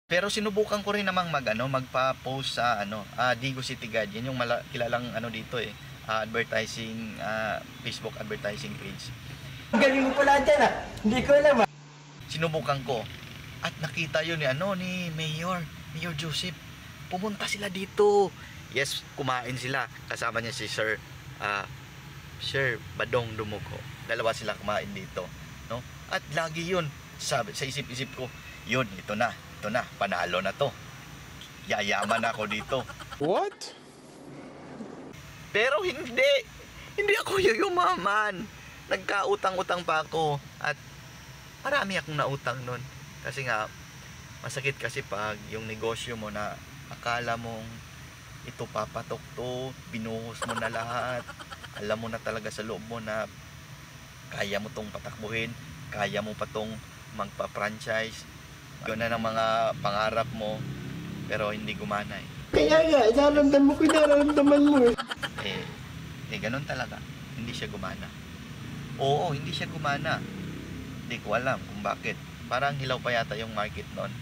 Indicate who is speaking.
Speaker 1: Pero sinubukan ko rin namang magpa-post sa Digo City Guide. Yan yung kilalang dito advertising, Facebook advertising page.
Speaker 2: Ang galing mo pala dyan Hindi ko alam
Speaker 1: Sinubukan ko at nakita yun ni Mayor Joseph. Pumunta sila dito. Yes, kumain sila. Kasama niya si Sir Badong Dumugo. Dalawa sila kumain dito, no? At lagi yun sa isip-isip ko, ito na, panalo na to. Yayaman ako dito.
Speaker 3: What?
Speaker 1: Pero hindi ako yumaman. Nagkautang-utang pa ako at marami akong nautang nun. Kasi nga, masakit kasi pag yung negosyo mo na akala mong ito papatok to, binuhos mo na lahat. Alam mo na talaga sa loob mo na kaya mo tong patakbuhin, kaya mo pa tong magpa-franchise. Yun na ng mga pangarap mo, pero hindi gumana eh.
Speaker 2: Kaya nga, nararamdaman ko yung nararamdaman mo
Speaker 1: Ganun talaga. Hindi siya gumana. Oo, hindi siya gumana. Hindi ko alam kung bakit. Parang hilaw pa yata yung market noon.